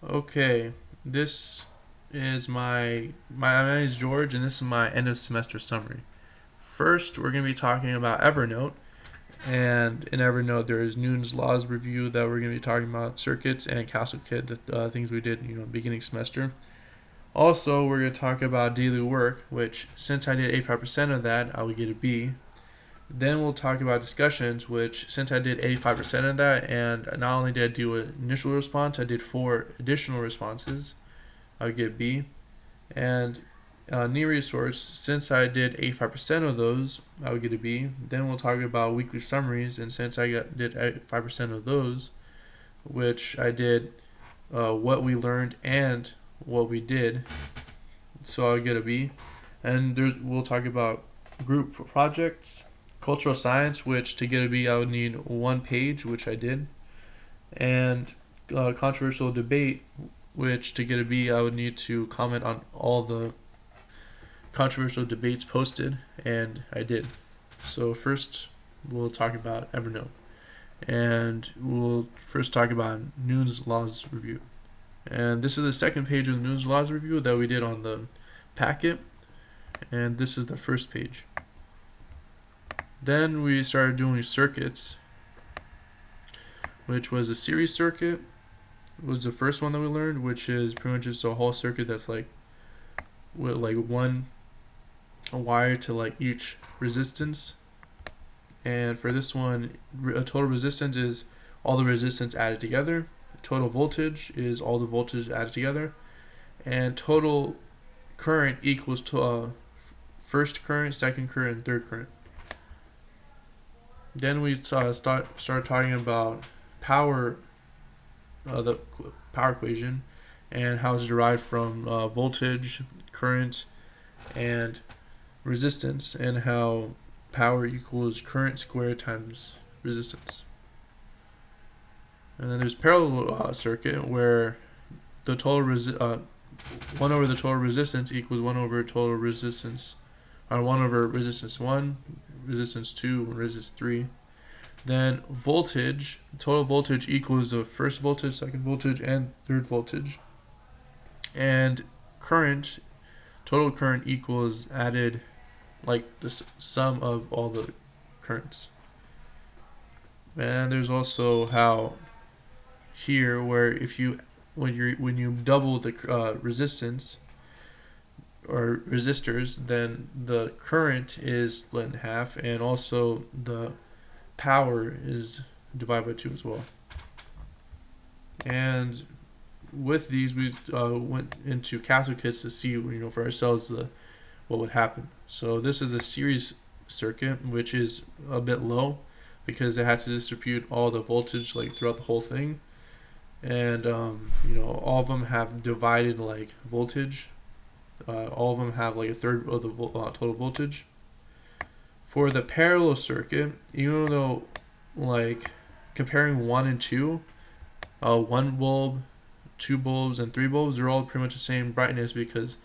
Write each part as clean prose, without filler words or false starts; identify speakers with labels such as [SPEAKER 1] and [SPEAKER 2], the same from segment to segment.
[SPEAKER 1] Okay, this is my name is George, and this is my end of semester summary. First, we're going to be talking about Evernote, and in Evernote there is Newton's laws review that we're going to be talking about circuits and CastleKit, the things we did beginning semester. Also, we're going to talk about daily work, which since I did 85% of that, I would get a B. Then we'll talk about discussions, which since I did 85% of that, and not only did I do an initial response, I did 4 additional responses. I would get B. And new resource, since I did 85% of those, I would get a B. Then we'll talk about weekly summaries, and since did 85% of those, which I did what we learned and what we did, so I'll get a B. And we'll talk about group projects, cultural science, which to get a B I would need 1 page, which I did, and controversial debate, which to get a B I would need to comment on all the controversial debates posted, and I did. So first, we'll talk about Evernote, and we'll first talk about Newton's Laws Review. And this is the second page of the Newton's Laws Review that we did on the packet, and this is the first page. Then we started doing circuits, which was a series circuit. It was the first one that we learned, which is pretty much just a whole circuit that's like with like one wire to like each resistance. And for this one, a total resistance is all the resistance added together. Total voltage is all the voltage added together. And total current equals to first current, second current, and third current. Then we start talking about power, the power equation, and how it's derived from voltage, current, and resistance, and how power equals current squared times resistance. And then there's parallel circuit where the total 1 over the total resistance equals 1 over total resistance, or 1 over resistance 1, resistance 2, and resistance 3. Then voltage, total voltage equals the first voltage, second voltage, and third voltage. And current, total current equals added like the sum of all the currents. And there's also how here where if you when you double the resistance or resistors, then the current is split in half, and also the power is divided by 2 as well. And with these, we went into CastleKits to see for ourselves what would happen. So this is a series circuit, which is a bit low because it had to distribute all the voltage like throughout the whole thing, and all of them have divided like voltage. All of them have like a third of the total voltage. For the parallel circuit, even though like comparing 1 and 2, 1 bulb, 2 bulbs, and 3 bulbs, they're all pretty much the same brightness because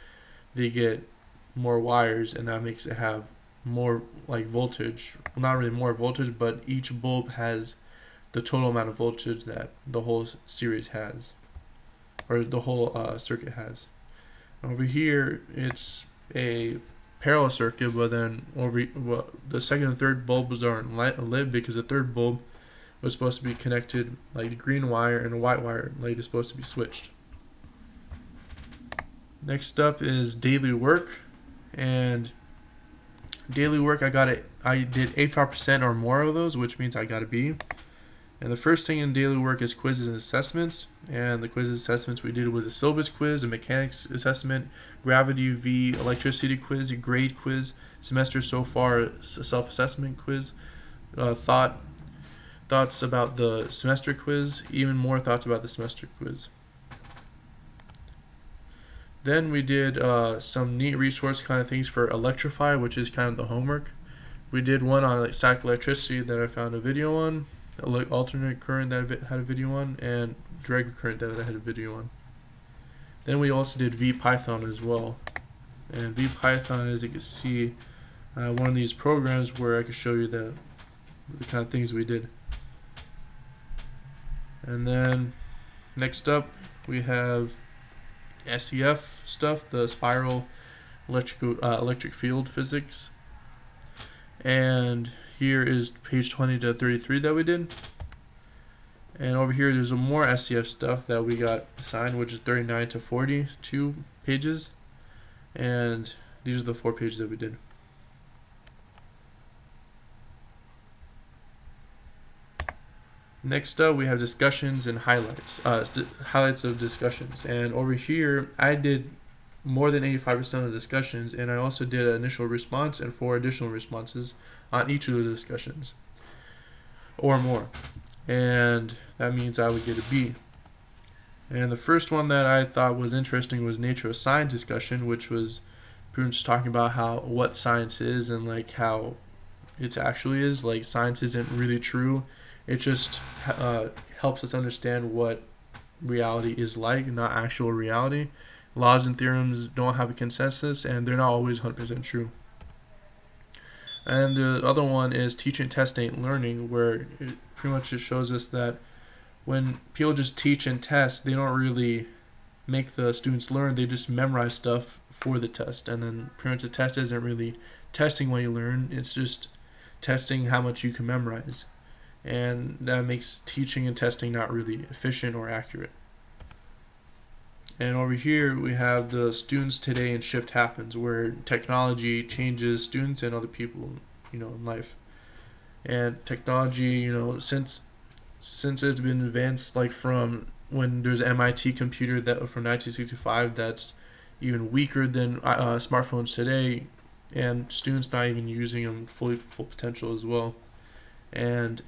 [SPEAKER 1] they get more wires, and that makes it have more like voltage. Well, not really more voltage, but each bulb has the total amount of voltage that the whole series has, or the whole circuit has. Over here, it's a parallel circuit, but then the second and third bulbs aren't lit because the third bulb was supposed to be connected, like the green wire and the white wire light is supposed to be switched. Next up is daily work, and daily work I did 85% or more of those, which means I got a B. And the first thing in daily work is quizzes and assessments. And the quizzes and assessments we did was a syllabus quiz, a mechanics assessment, gravity V, electricity quiz, a grade quiz, semester so far, a self-assessment quiz, thoughts about the semester quiz, even more thoughts about the semester quiz. Then we did some neat resource kind of things for Electrify, which is kind of the homework. We did one on like static electricity that I found a video on, alternate current that I had a video on, and direct current that I had a video on. Then we also did VPython as well. And VPython, as you can see, one of these programs where I could show you the kind of things we did. And then Next up, we have SEF stuff, the spiral electric field physics. And here is page 20 to 33 that we did. And over here, there's more SEF stuff that we got assigned, which is 39 to 42 pages. And these are the 4 pages that we did. Next up, we have discussions and highlights, highlights of discussions. And over here, I did more than 85% of the discussions, and I also did an initial response and 4 additional responses on each of the discussions, or more. And that means I would get a B. And the first one that I thought was interesting was nature of science discussion, which was pretty much talking about what science is and like how it actually is. Like, science isn't really true. It just helps us understand what reality is like, not actual reality. Laws and theorems don't have a consensus, and they're not always 100% true. And the other one is teaching, test ain't learning, where it pretty much just shows us that when people just teach and test, they don't really make the students learn. They just memorize stuff for the test, and then pretty much the test isn't really testing what you learn. It's just testing how much you can memorize. And that makes teaching and testing not really efficient or accurate. And over here we have the students today and shift happens, where technology changes students and other people, in life. And technology, since it's been advanced, like from when there's an MIT computer that from 1965 that's even weaker than smartphones today, and students not even using them full potential as well. And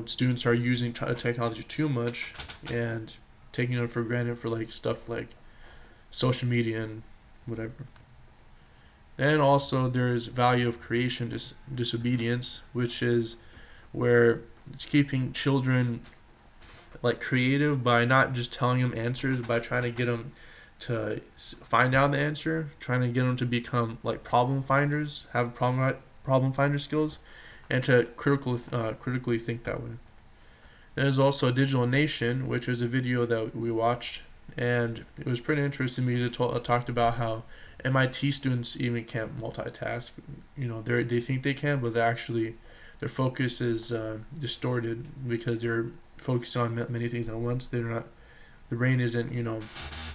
[SPEAKER 1] students are using technology too much and taking them for granted for like stuff like social media and whatever. And also there's value of creation disobedience, which is where it's keeping children like creative by not just telling them answers, by trying to get them to find out the answer, trying to get them to become like problem finders, have problem finder skills, and to critically think that way. There's also a Digital Nation, which is a video that we watched, and it was pretty interesting to me. It talked about how MIT students even can't multitask. They think they can, but their focus is distorted because they're focused on many things at once. The brain isn't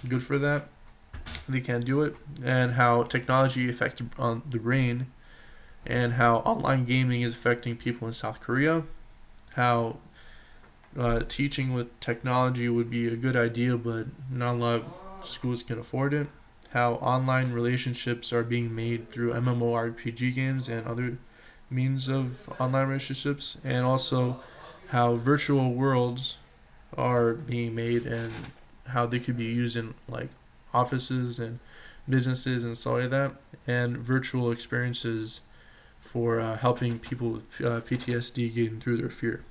[SPEAKER 1] good for that. They can't do it, and how technology affects on the brain, and how online gaming is affecting people in South Korea, how teaching with technology would be a good idea, but not a lot of schools can afford it, how online relationships are being made through MMORPG games and other means of online relationships, and also how virtual worlds are being made and how they could be used in like offices and businesses and stuff like that, and virtual experiences for helping people with PTSD getting through their fear.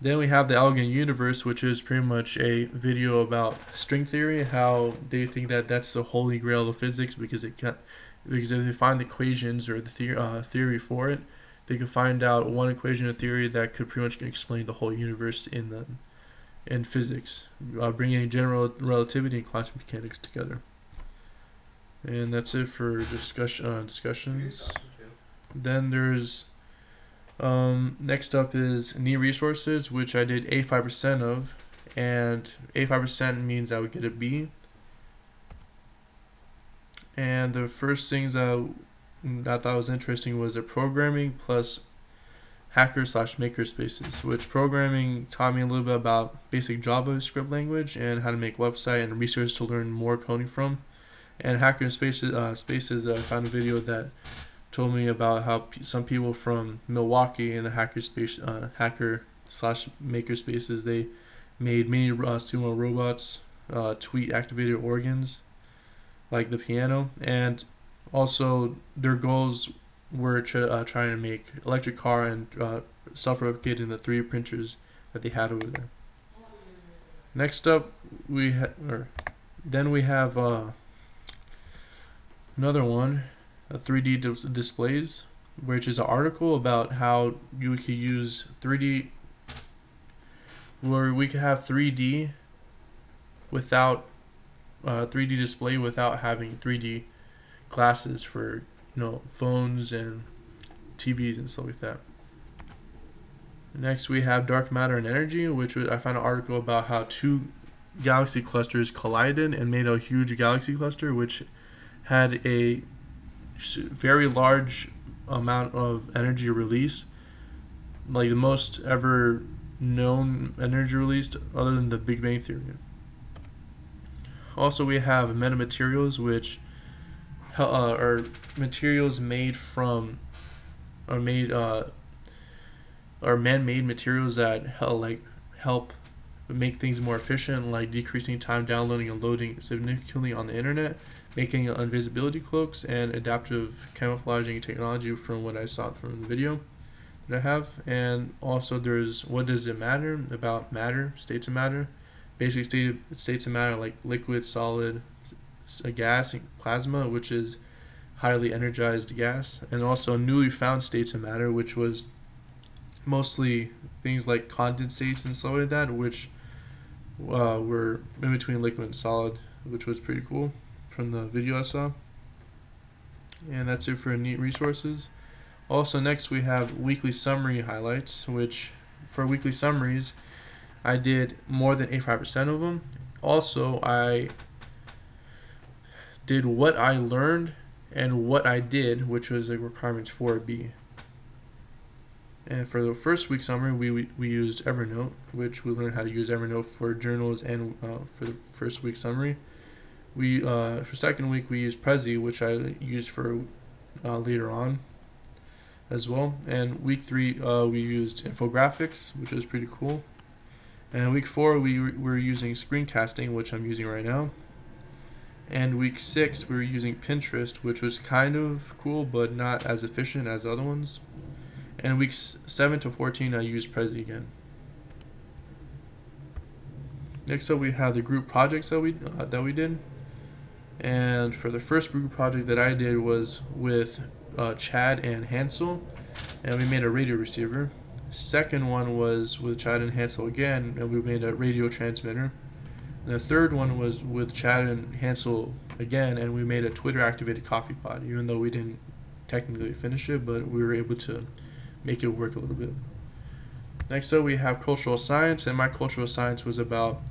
[SPEAKER 1] Then we have the Elegant Universe, which is pretty much a video about string theory, how they think that that's the holy grail of physics because if they find the equations or the theory for it, they can find out one equation of theory that could pretty much explain the whole universe in physics, bringing general relativity and quantum mechanics together. And that's it for discussions. Then there's next up is need resources, which I did 85% of, and 85% means I would get a B. And the first things that I thought was interesting was the programming plus hacker/maker spaces, which programming taught me a little bit about basic JavaScript language and how to make website and research to learn more coding from. And hacker spaces, I found a video that told me about how some people from Milwaukee in the hacker/maker spaces, they made mini sumo robots, tweet activated organs like the piano, and also their goals were trying to make electric car and self-replicate in the 3D printers that they had over there. Next up, we have another one, 3D displays, which is an article about how you could use 3D where we could have 3D without 3D display without having 3D glasses for phones and TVs and stuff like that. Next, we have dark matter and energy, which I found an article about how two galaxy clusters collided and made a huge galaxy cluster, which had a very large amount of energy release, like the most ever known energy released other than the Big Bang Theory. Also, we have metamaterials, which are materials made from are man-made materials that help make things more efficient, like decreasing time downloading and loading significantly on the internet, making invisibility cloaks, and adaptive camouflaging technology from what I saw from the video that I have. And also there's what does it matter about matter, states of matter, basic states of matter like liquid, solid, a gas, plasma, which is highly energized gas, and also newly found states of matter, which was mostly things like condensates and stuff like that, which were in between liquid and solid, which was pretty cool from the video I saw. And that's it for neat resources. Also, next we have weekly summary highlights, which for weekly summaries I did more than 85% of them. Also, I did what I learned and what I did, which was like requirements 4B. And for the first week summary, we used Evernote, which we learned how to use Evernote for journals and for the first week summary. For second week we used Prezi, which I used for later on as well. And week 3 we used infographics, which was pretty cool. And week 4 we were using screencasting, which I'm using right now. And week 6 we were using Pinterest, which was kind of cool but not as efficient as other ones. And weeks 7 to 14 I used Prezi again. Next up we have the group projects that we did. And for the first group project that I did was with Chad and Hansel, and we made a radio receiver. Second one was with Chad and Hansel again, and we made a radio transmitter. And the third one was with Chad and Hansel again, and we made a Twitter activated coffee pod, even though we didn't technically finish it, but we were able to make it work a little bit. Next up we have cultural science, and my cultural science was about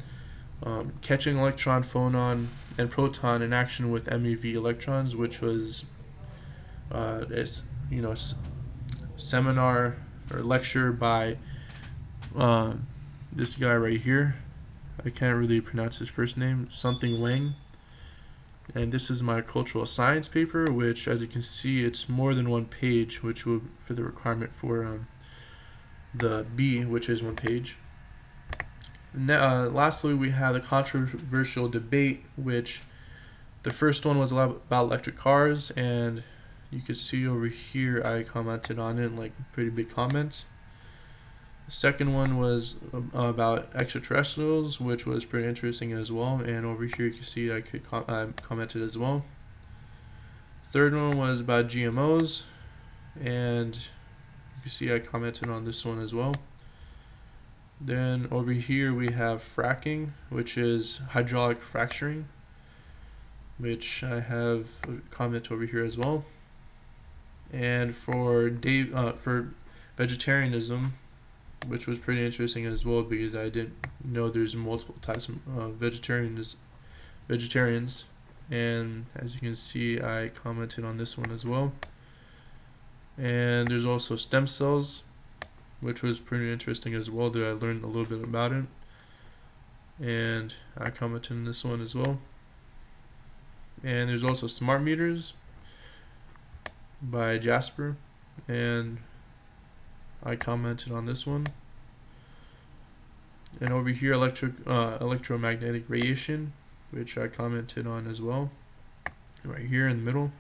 [SPEAKER 1] catching electron, phonon, and proton in action with MeV electrons, which was seminar or lecture by this guy right here. I can't really pronounce his first name, something Wang. And this is my cultural science paper, which, as you can see, it's more than one page, which will for the requirement for the B, which is one page. Lastly, we have a controversial debate, which the first one was about electric cars, and you can see over here I commented on it, like pretty big comments. The second one was about extraterrestrials, which was pretty interesting as well, and over here you can see I commented as well. Third one was about GMOs, and you can see I commented on this one as well. Then over here we have fracking, which is hydraulic fracturing, which I have a comment over here as well. And for vegetarianism, which was pretty interesting as well, because I didn't know there's multiple types of vegetarians. And as you can see, I commented on this one as well. And there's also stem cells, which was pretty interesting as well, that I learned a little bit about it. And I commented on this one as well. And there's also smart meters by Jasper, and I commented on this one. And over here, electromagnetic radiation, which I commented on as well, right here in the middle.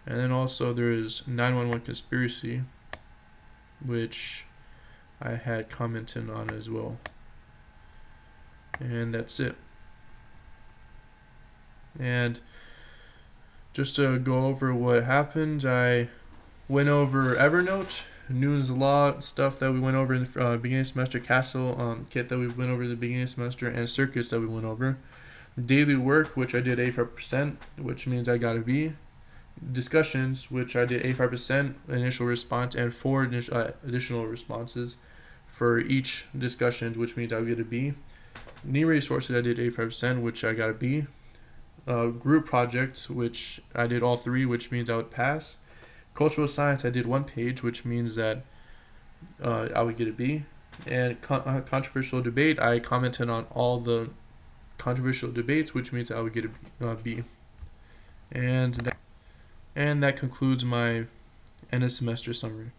[SPEAKER 1] And then also there is 9/11 conspiracy, which I had commented on as well. And that's it. And just to go over what happened, I went over Evernote, Newton's Law stuff that we went over in the beginning of semester, Castle kit that we went over at the beginning of semester, and circuits that we went over. Daily work, which I did 85%, which means I got a B. Discussions, which I did 85% initial response and 4 additional responses for each discussion, which means I would get a B. Knee resources, I did 85%, which I got a B. Group projects, which I did all 3, which means I would pass. Cultural science, I did 1 page, which means that I would get a B. And controversial debate, I commented on all the controversial debates, which means I would get a B. And that concludes my end of semester summary.